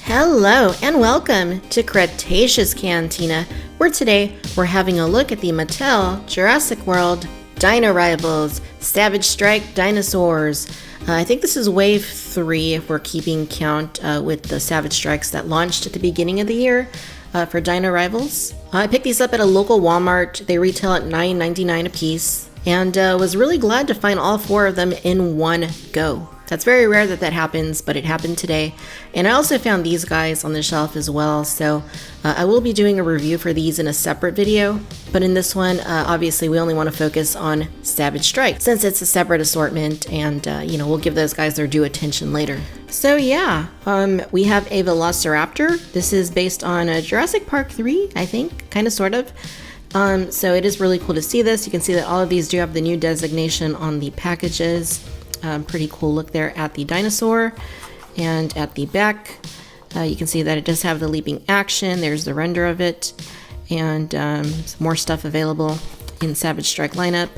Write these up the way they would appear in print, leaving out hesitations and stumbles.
Hello and welcome to Cretaceous Cantina, where today we're having a look at the Mattel Jurassic World Dino Rivals Savage Strike Dinosaurs. I think this is wave 3 if we're keeping count with the Savage Strikes that launched at the beginning of the year for Dino Rivals. I picked these up at a local Walmart. They retail at $9.99 a piece and was really glad to find all 4 of them in one go. That's very rare that happens, but it happened today. And I also found these guys on the shelf as well, so I will be doing a review for these in a separate video. But in this one, obviously we only want to focus on Savage Strike, since it's a separate assortment, and we'll give those guys their due attention later. So yeah, we have a Velociraptor. This is based on Jurassic Park 3, I think, kind of, sort of. So it is really cool to see this. You can see that all of these do have the new designation on the packages. Pretty cool look there at the dinosaur, and at the back you can see that it does have the leaping action. There's the render of it, and some more stuff available in Savage Strike lineup.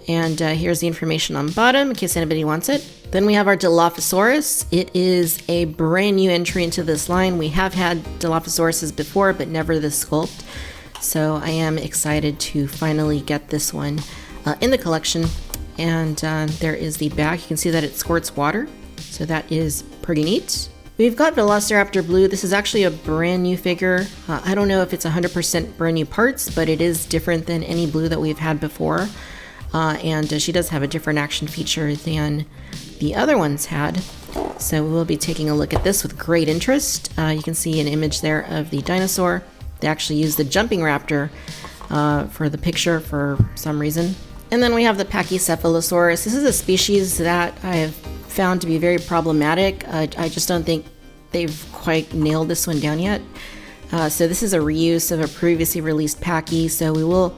And here's the information on bottom in case anybody wants it. Then we have our Dilophosaurus. It is a brand new entry into this line. We have had Dilophosauruses before, but never this sculpt, so I am excited to finally get this one in the collection. And there is the back. You can see that it squirts water, so that is pretty neat. We've got Velociraptor Blue. This is actually a brand new figure. I don't know if it's 100% brand new parts, but it is different than any Blue that we've had before. And she does have a different action feature than the other ones had. So we will be taking a look at this with great interest. You can see an image there of the dinosaur. They actually used the jumping raptor for the picture for some reason. And then we have the Pachycephalosaurus. This is a species that I have found to be very problematic. I just don't think they've quite nailed this one down yet. So this is a reuse of a previously released Pachy, so we will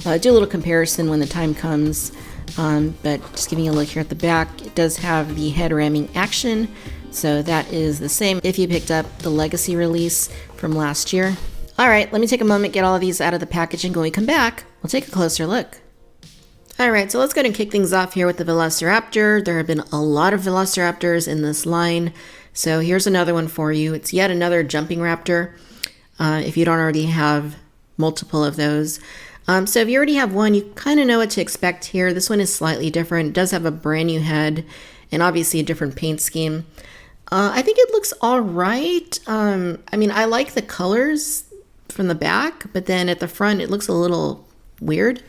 do a little comparison when the time comes. But just giving you a look here at the back, it does have the head ramming action, so that is the same if you picked up the Legacy release from last year. All right, let me take a moment, get all of these out of the packaging. When we come back, we'll take a closer look. Alright, so let's go ahead and kick things off here with the Velociraptor. There have been a lot of Velociraptors in this line, so here's another one for you. It's yet another jumping raptor, if you don't already have multiple of those. So if you already have one, you kind of know what to expect here. This one is slightly different. It does have a brand new head, and obviously a different paint scheme. I think it looks alright. I mean, I like the colors from the back, but then at the front it looks a little weird.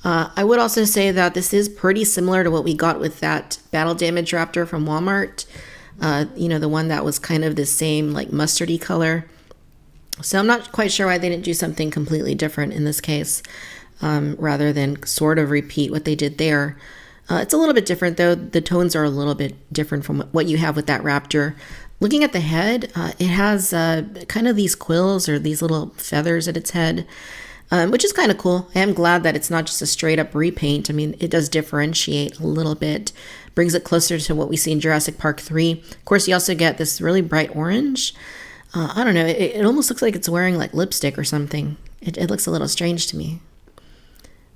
I would also say that this is pretty similar to what we got with that Battle Damage Raptor from Walmart. The one that was kind of the same, like, mustardy color. So I'm not quite sure why they didn't do something completely different in this case, rather than sort of repeat what they did there. It's a little bit different, though. The tones are a little bit different from what you have with that raptor. Looking at the head, it has kind of these quills or these little feathers at its head. Which is kind of cool. I am glad that it's not just a straight up repaint. I mean, it does differentiate a little bit, brings it closer to what we see in Jurassic Park 3. Of course, you also get this really bright orange. I don't know, it almost looks like it's wearing like lipstick or something. It looks a little strange to me. I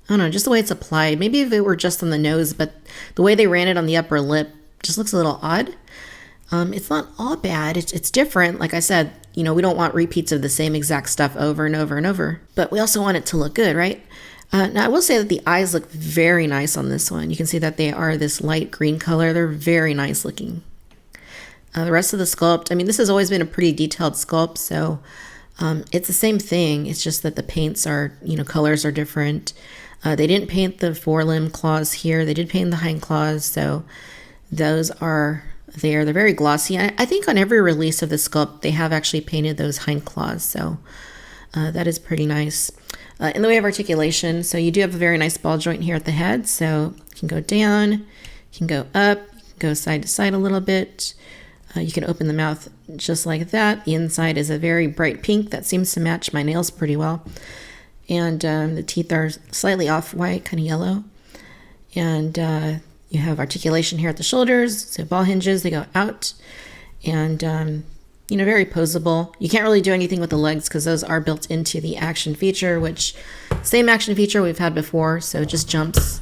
don't know, just the way it's applied. Maybe if it were just on the nose, but the way they ran it on the upper lip just looks a little odd. It's not all bad. It's different. Like I said, we don't want repeats of the same exact stuff over and over and over. But we also want it to look good, right? Now, I will say that the eyes look very nice on this one. You can see that they are this light green color. They're very nice looking. The rest of the sculpt, I mean, this has always been a pretty detailed sculpt, so it's the same thing. It's just that the paints are, colors are different. They didn't paint the forelimb claws here. They did paint the hind claws, so those are there. They're very glossy. I think on every release of the sculpt, they have actually painted those hind claws, so that is pretty nice. In the way of articulation, so you do have a very nice ball joint here at the head, so you can go down, you can go up, you can go side to side a little bit. You can open the mouth just like that. The inside is a very bright pink that seems to match my nails pretty well. And the teeth are slightly off-white, kind of yellow. And you have articulation here at the shoulders. So ball hinges, they go out. And, very posable. You can't really do anything with the legs because those are built into the action feature, which same action feature we've had before. So it just jumps.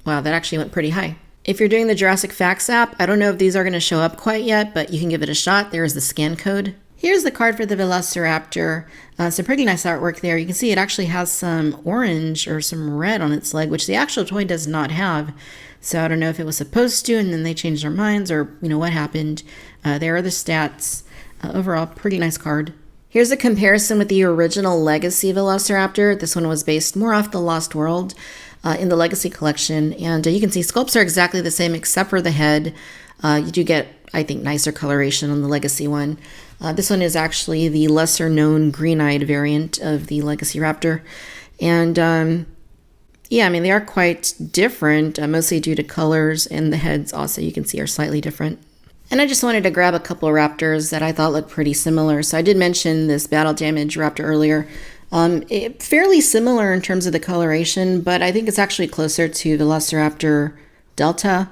Wow, that actually went pretty high. If you're doing the Jurassic Facts app, I don't know if these are going to show up quite yet, but you can give it a shot. There is the scan code. Here's the card for the Velociraptor. Some pretty nice artwork there. You can see it actually has some orange or some red on its leg, which the actual toy does not have. So I don't know if it was supposed to and then they changed their minds or, what happened. There are the stats. Overall, pretty nice card. Here's a comparison with the original Legacy Velociraptor. This one was based more off the Lost World in the Legacy collection. And you can see sculpts are exactly the same except for the head. You do get, I think, nicer coloration on the Legacy one. This one is actually the lesser known green-eyed variant of the Legacy Raptor. And yeah, I mean, they are quite different, mostly due to colors, and the heads also you can see are slightly different. And I just wanted to grab a couple of raptors that I thought looked pretty similar. So I did mention this battle damage raptor earlier. Fairly similar in terms of the coloration, but I think it's actually closer to Velociraptor Delta.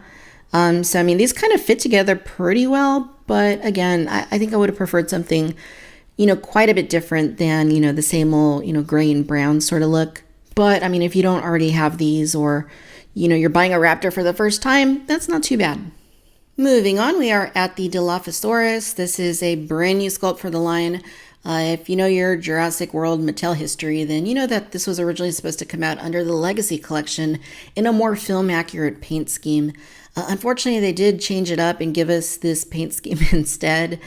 So I mean, these kind of fit together pretty well, but again, I think I would have preferred something, quite a bit different than, the same old, gray and brown sort of look. But I mean, if you don't already have these or, you're buying a raptor for the first time, that's not too bad. Moving on, we are at the Dilophosaurus. This is a brand new sculpt for the line. If you know your Jurassic World Mattel history, then you know that this was originally supposed to come out under the Legacy collection in a more film-accurate paint scheme. Unfortunately, they did change it up and give us this paint scheme instead.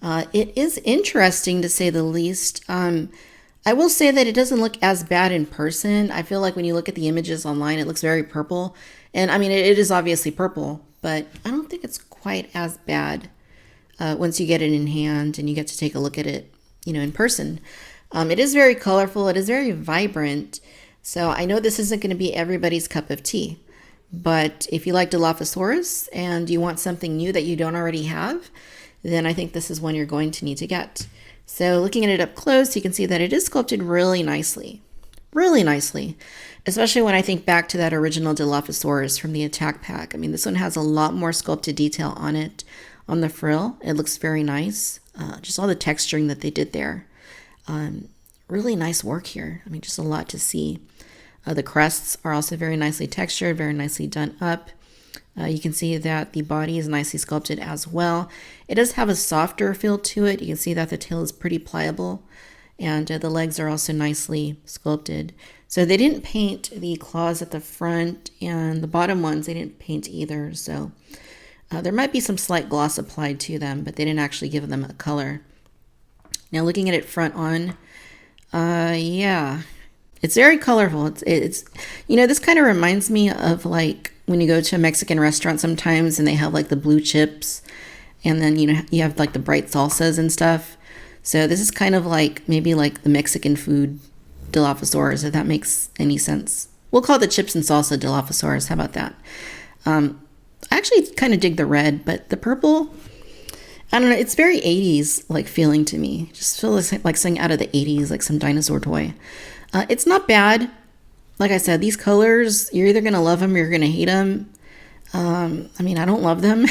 It is interesting to say the least. I will say that it doesn't look as bad in person. I feel like when you look at the images online, it looks very purple. And I mean, it is obviously purple, but I don't think it's quite as bad once you get it in hand and you get to take a look at it, in person. It is very colorful. It is very vibrant. So I know this isn't going to be everybody's cup of tea. But if you like Dilophosaurus and you want something new that you don't already have, then I think this is one you're going to need to get. So looking at it up close, you can see that it is sculpted really nicely, especially when I think back to that original Dilophosaurus from the Attack Pack. I mean, this one has a lot more sculpted detail on it, on the frill. It looks very nice. Just all the texturing that they did there. Really nice work here. I mean, just a lot to see. The crests are also very nicely textured, very nicely done up. You can see that the body is nicely sculpted as well. It does have a softer feel to it. You can see that the tail is pretty pliable, and the legs are also nicely sculpted. So they didn't paint the claws at the front, and the bottom ones they didn't paint either. So there might be some slight gloss applied to them, but they didn't actually give them a color. Now looking at it front on, yeah. It's very colorful. It's this kind of reminds me of like when you go to a Mexican restaurant sometimes and they have like the blue chips and then, you have like the bright salsas and stuff. So this is kind of like maybe like the Mexican food Dilophosaurus, if that makes any sense. We'll call the chips and salsa Dilophosaurus. How about that? I actually kind of dig the red, but the purple, I don't know. It's very 80s like feeling to me. Just feels like something out of the 80s, like some dinosaur toy. It's not bad. Like I said, these colors, you're either going to love them or you're going to hate them. I mean, I don't love them.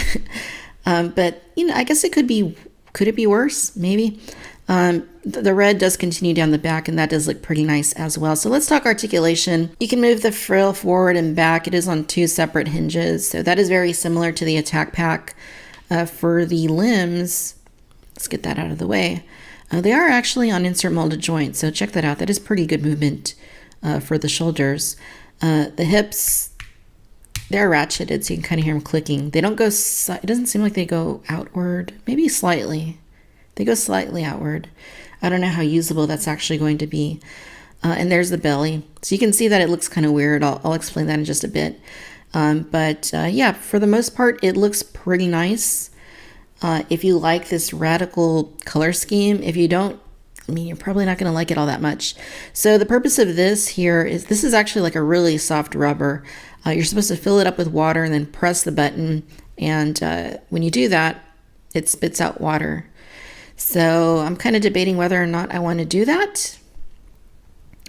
But, I guess could it be worse? Maybe. The red does continue down the back, and that does look pretty nice as well. So let's talk articulation. You can move the frill forward and back. It is on 2 separate hinges. So that is very similar to the Attack Pack. For the limbs, let's get that out of the way. They are actually on insert molded joints, so check that out. That is pretty good movement for the shoulders. The hips, they're ratcheted, so you can kind of hear them clicking. They don't go, it doesn't seem like they go outward, maybe slightly. They go slightly outward. I don't know how usable that's actually going to be. And there's the belly. So you can see that it looks kind of weird. I'll explain that in just a bit. But yeah, for the most part, it looks pretty nice. If you like this radical color scheme, if you don't, I mean, you're probably not going to like it all that much. So the purpose of this here is this is actually like a really soft rubber. You're supposed to fill it up with water and then press the button. And when you do that, it spits out water. So I'm kind of debating whether or not I want to do that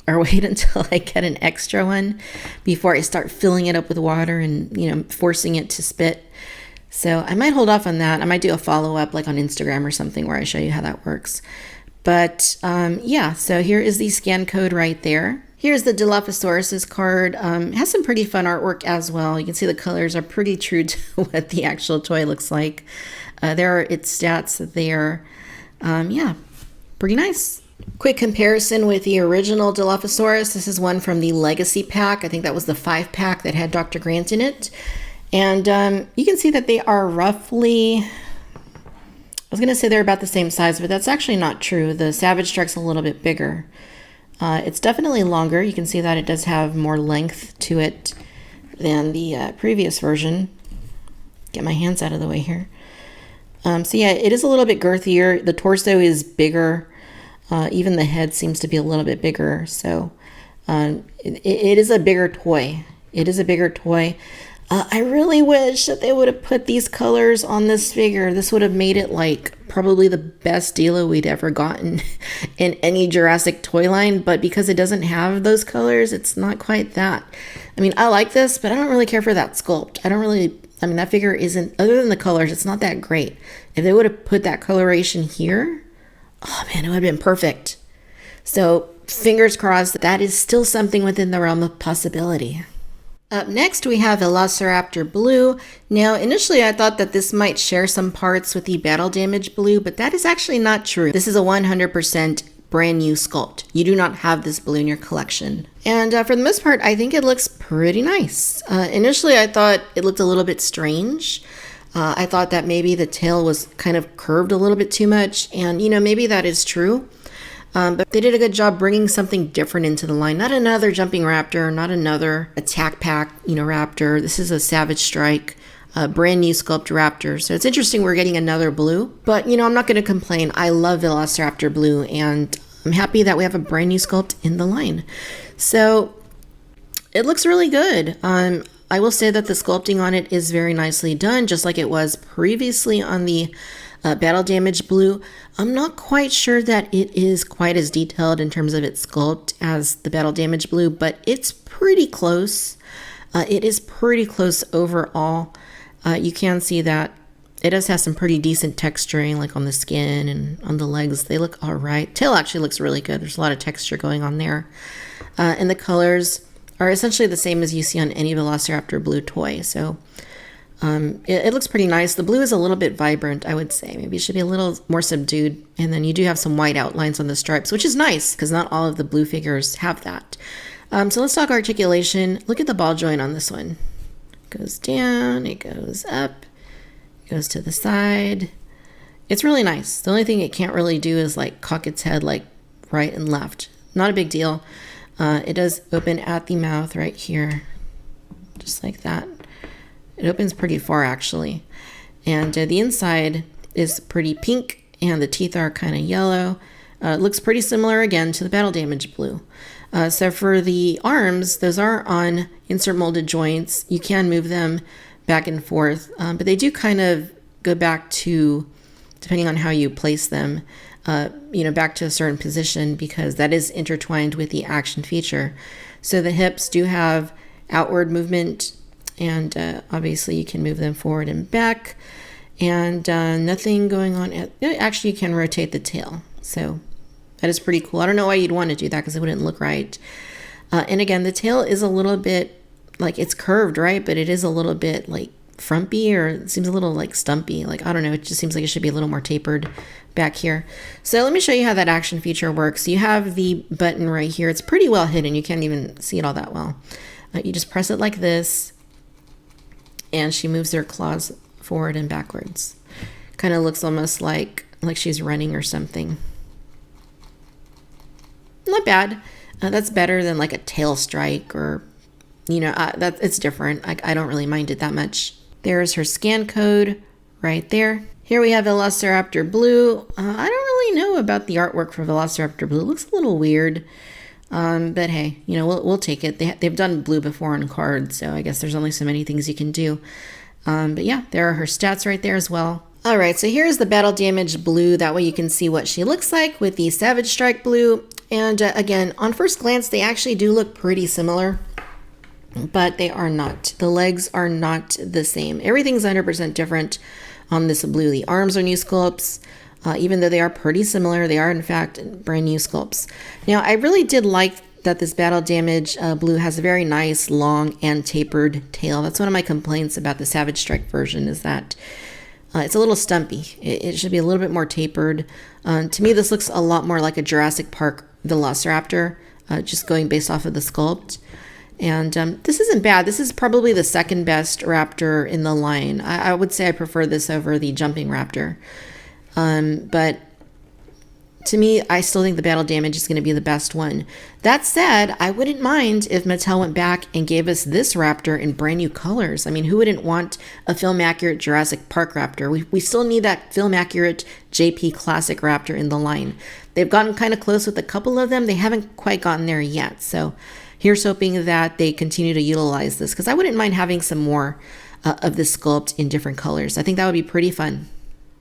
or wait until I get an extra one before I start filling it up with water and, forcing it to spit. So I might hold off on that. I might do a follow-up like on Instagram or something where I show you how that works. But yeah, so here is the scan code right there. Here's the Dilophosaurus card. It has some pretty fun artwork as well. You can see the colors are pretty true to what the actual toy looks like. There are its stats there. Yeah, pretty nice. Quick comparison with the original Dilophosaurus. This is one from the Legacy pack. I think that was the 5-pack that had Dr. Grant in it. And you can see that they are roughly, I was going to say they're about the same size, but that's actually not true. The Savage Strike's a little bit bigger. It's definitely longer. You can see that it does have more length to it than the previous version. Get my hands out of the way here. So yeah, it is a little bit girthier. The torso is bigger. Even the head seems to be a little bit bigger. So it is a bigger toy. It is a bigger toy. I really wish that they would have put these colors on this figure. This would have made it like probably the best Dilo we'd ever gotten in any Jurassic toy line. But because it doesn't have those colors, it's not quite that. I mean, I like this, but I don't really care for that sculpt. That figure isn't, other than the colors, it's not that great. If they would have put that coloration here, oh man, it would have been perfect. So fingers crossed that is still something within the realm of possibility. Up next, we have Velociraptor Blue. Now, initially, I thought that this might share some parts with the Battle Damage Blue, but that is actually not true. This is a 100% brand new sculpt. You do not have this blue in your collection. And for the most part, I think it looks pretty nice. Initially, I thought it looked a little bit strange. I thought that maybe the tail was kind of curved a little bit too much, and maybe that is true. But they did a good job bringing something different into the line. Not another jumping raptor, not another attack pack, raptor. This is a Savage Strike, brand new sculpt raptor. So it's interesting we're getting another blue. But, I'm not going to complain. I love Velociraptor Blue, and I'm happy that we have a brand new sculpt in the line. So it looks really good. I will say that the sculpting on it is very nicely done, just like it was previously on the Battle Damage Blue. I'm not quite sure that it is quite as detailed in terms of its sculpt as the Battle Damage Blue, but it's pretty close. It is pretty close overall. You can see that it does have some pretty decent texturing, like on the skin and on the legs. They look all right. Tail actually looks really good. There's a lot of texture going on there. And the colors are essentially the same as you see on any Velociraptor Blue toy. So it looks pretty nice. The blue is a little bit vibrant, I would say. Maybe it should be a little more subdued. And then you do have some white outlines on the stripes, which is nice because not all of the blue figures have that. So let's talk articulation. Look at the ball joint on this one. It goes down, it goes up, it goes to the side. It's really nice. The only thing it can't really do is like cock its head like right and left. Not a big deal. It does open at the mouth right here, just like that. It opens pretty far actually. And the inside is pretty pink and the teeth are kind of yellow. It looks pretty similar again to the Battle Damage Blue. So for the arms, those are on insert molded joints. You can move them back and forth, but they do kind of go back to, depending on how you place them, back to a certain position because that is intertwined with the action feature. So the hips do have outward movement, and obviously you can move them forward and back, and nothing going on. Actually, you can rotate the tail, so that is pretty cool. I don't know why you'd want to do that because it wouldn't look right. And again, the tail is a little bit like it's curved, right? But it is a little bit like frumpy, or it seems a little like stumpy. Like, I don't know, it just seems like it should be a little more tapered back here. So let me show you how that action feature works. You have the button right here. It's pretty well hidden. You can't even see it all that well. You just press it like this, and she moves her claws forward and backwards. Kind of looks almost like she's running or something. Not bad. That's better than like a tail strike, or that it's different. I don't really mind it that much. There's her scan code right there. Here we have Velociraptor Blue. I don't really know about the artwork for Velociraptor Blue. It looks a little weird, but hey, we'll take it. They've done blue before on cards, so I guess there's only so many things you can do. But yeah, there are her stats right there as well. All right, so here's the Battle Damage Blue. That way you can see what she looks like with the Savage Strike Blue. And again, on first glance, they actually do look pretty similar, but they are not. The legs are not the same. Everything's 100% different on this blue. The arms are new sculpts. Even though they are pretty similar, they are in fact brand new sculpts. Now, I really did like that this battle damage blue has a very nice, long, and tapered tail. That's one of my complaints about the Savage Strike version, is that it's a little stumpy. It should be a little bit more tapered. To me, this looks a lot more like a Jurassic Park Velociraptor, just going based off of the sculpt. And this isn't bad. This is probably the second best raptor in the line. I would say I prefer this over the jumping raptor. But to me, I still think the battle damage is going to be the best one. That said, I wouldn't mind if Mattel went back and gave us this raptor in brand new colors. I mean, who wouldn't want a film-accurate Jurassic Park raptor? We still need that film-accurate JP Classic raptor in the line. They've gotten kind of close with a couple of them. They haven't quite gotten there yet. So here's hoping that they continue to utilize this, because I wouldn't mind having some more of this sculpt in different colors. I think that would be pretty fun.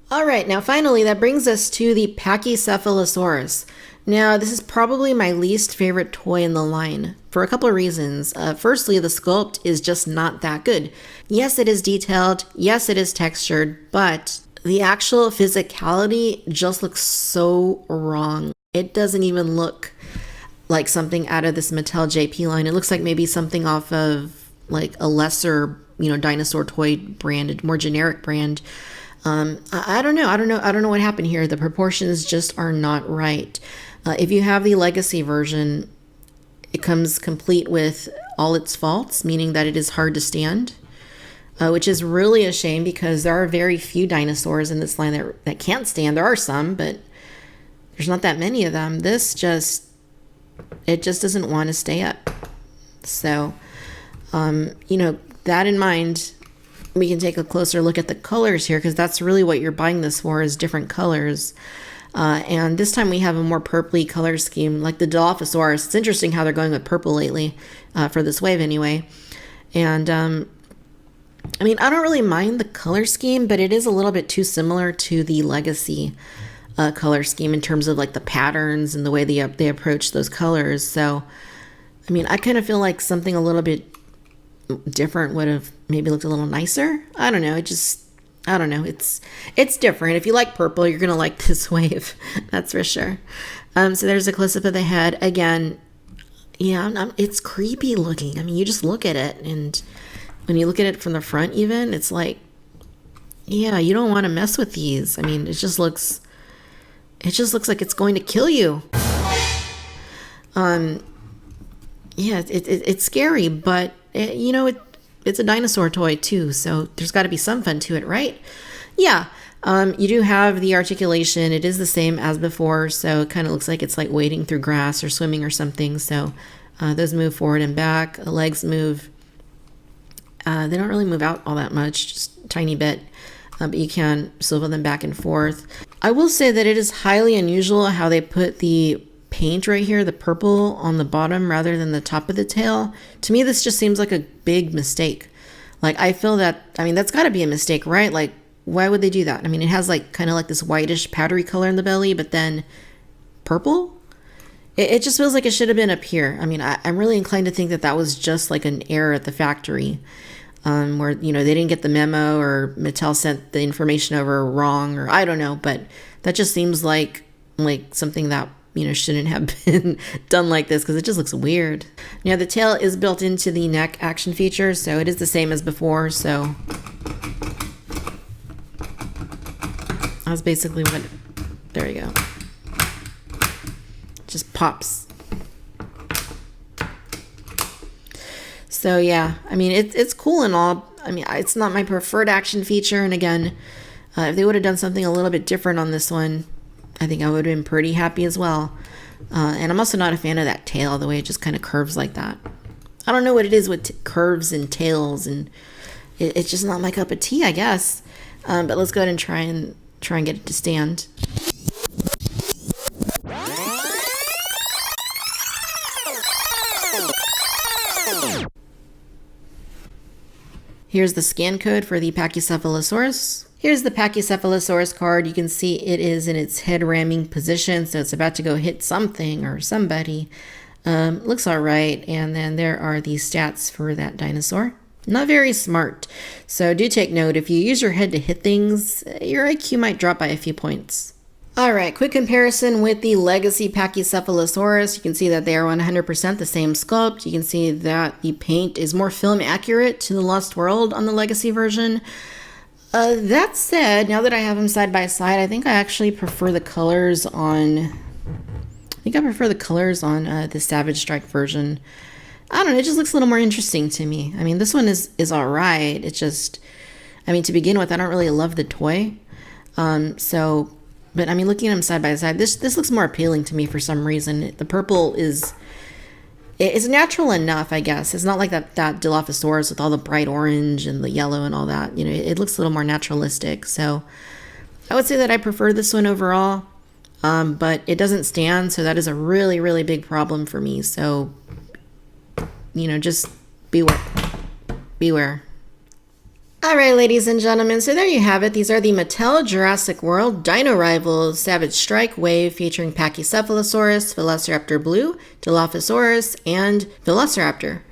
All right, now finally, that brings us to the Pachycephalosaurus. Now, this is probably my least favorite toy in the line for a couple of reasons. Firstly, the sculpt is just not that good. Yes, it is detailed. Yes, it is textured, but the actual physicality just looks so wrong. It doesn't even look like something out of this Mattel JP line. It looks like maybe something off of like a lesser, dinosaur toy brand, a more generic brand. I don't know what happened here. The proportions just are not right. If you have the legacy version, it comes complete with all its faults, meaning that it is hard to stand, which is really a shame because there are very few dinosaurs in this line that can't stand. There are some, but there's not that many of them. This just doesn't want to stay up. So, that in mind, we can take a closer look at the colors here, because that's really what you're buying this for, is different colors. And this time we have a more purpley color scheme, like the Dilophosaurus. It's interesting how they're going with purple lately, for this wave anyway. And I don't really mind the color scheme, but it is a little bit too similar to the legacy color scheme in terms of like the patterns and the way they approach those colors. So, I kind of feel like something a little bit different would have maybe looked a little nicer. I don't know. I don't know. It's different. If you like purple, you're going to like this wave. That's for sure. So there's a close-up of the head. Again, it's creepy looking. You just look at it, and when you look at it from the front even, it's like, you don't want to mess with these. It just looks like it's going to kill you. It's scary, but it's a dinosaur toy too, so there's got to be some fun to it, right? Yeah, you do have the articulation. It is the same as before, so it kind of looks like it's like wading through grass or swimming or something. So those move forward and back. The legs move. They don't really move out all that much, just a tiny bit, but you can swivel them back and forth. I will say that it is highly unusual how they put the paint right here, the purple, on the bottom rather than the top of the tail. To me, this just seems like a big mistake. Like, I feel that, that's got to be a mistake, right? Like, why would they do that? It has like kind of like this whitish powdery color in the belly, but then purple? It just feels like it should have been up here. I'm really inclined to think that was just like an error at the factory, where, they didn't get the memo, or Mattel sent the information over wrong, or I don't know, but that just seems like something that shouldn't have been done like this, because it just looks weird. Now, the tail is built into the neck action feature, so it is the same as before. So that's basically what, there you go. Just pops. So yeah, it's cool and all. It's not my preferred action feature. And again, if they would have done something a little bit different on this one, I think I would have been pretty happy as well. And I'm also not a fan of that tail, the way it just kind of curves like that. I don't know what it is with curves and tails, and it's just not my cup of tea, I guess. But let's go ahead and try and get it to stand. Here's the scan code for the Pachycephalosaurus. Here's the Pachycephalosaurus card. You can see it is in its head ramming position, so it's about to go hit something or somebody. Looks all right. And then there are the stats for that dinosaur. Not very smart. So do take note, if you use your head to hit things, your IQ might drop by a few points. All right, quick comparison with the Legacy Pachycephalosaurus. You can see that they are 100% the same sculpt. You can see that the paint is more film accurate to the Lost World on the Legacy version. That said, now that I have them side by side, I think I actually prefer the colors on... the Savage Strike version. I don't know, it just looks a little more interesting to me. I mean, this one is all right. It's just, I mean, to begin with, I don't really love the toy. But I mean, looking at them side by side, this looks more appealing to me for some reason. The purple is natural enough, I guess. It's not like that Dilophosaurus with all the bright orange and the yellow and all that. You know, it looks a little more naturalistic. So I would say that I prefer this one overall. But it doesn't stand, so that is a really, really big problem for me. So, you know, just beware. Beware. All right, ladies and gentlemen, so there you have it. These are the Mattel Jurassic World Dino Rivals Savage Strike Wave featuring Pachycephalosaurus, Velociraptor Blue, Dilophosaurus, and Velociraptor.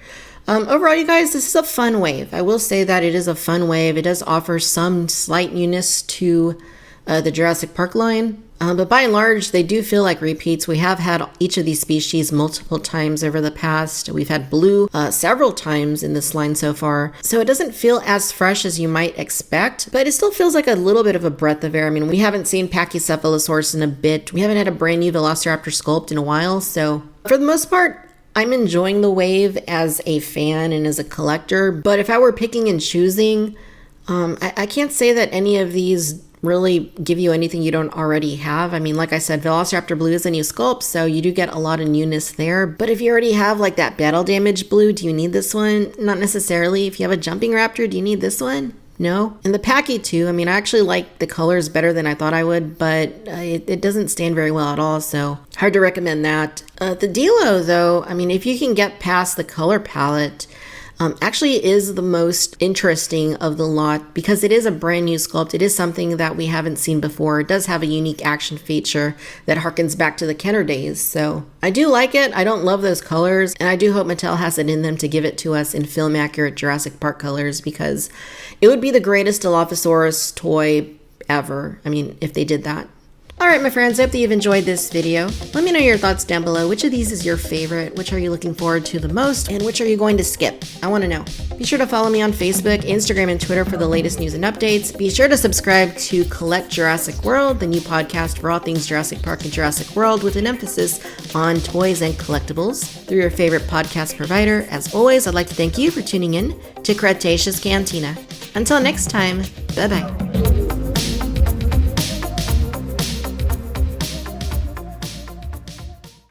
Overall, you guys, this is a fun wave. I will say that it is a fun wave. It does offer some slight newness to the Jurassic Park line. But by and large, they do feel like repeats. We have had each of these species multiple times over the past. We've had blue several times in this line so far. So it doesn't feel as fresh as you might expect, but it still feels like a little bit of a breath of air. I mean, we haven't seen Pachycephalosaurus in a bit. We haven't had a brand new Velociraptor sculpt in a while. So for the most part, I'm enjoying the wave as a fan and as a collector. But if I were picking and choosing, I can't say that any of these really give you anything you don't already have. I mean, like I said, Velociraptor Blue is a new sculpt, so you do get a lot of newness there. But if you already have like that battle damage blue, do you need this one? Not necessarily. If you have a jumping raptor, do you need this one? No. And the Pachy too, I mean, I actually like the colors better than I thought I would, but it doesn't stand very well at all, so hard to recommend that. The Dilo though, I mean, if you can get past the color palette, actually is the most interesting of the lot because it is a brand new sculpt. It is something that we haven't seen before. It does have a unique action feature that harkens back to the Kenner days. So I do like it. I don't love those colors, and I do hope Mattel has it in them to give it to us in film accurate Jurassic Park colors because it would be the greatest Dilophosaurus toy ever. I mean, if they did that. Alright my friends, I hope that you've enjoyed this video. Let me know your thoughts down below. Which of these is your favorite? Which are you looking forward to the most? And which are you going to skip? I want to know. Be sure to follow me on Facebook, Instagram, and Twitter for the latest news and updates. Be sure to subscribe to Collect Jurassic World, the new podcast for all things Jurassic Park and Jurassic World with an emphasis on toys and collectibles through your favorite podcast provider. As always, I'd like to thank you for tuning in to Cretaceous Cantina. Until next time, bye-bye.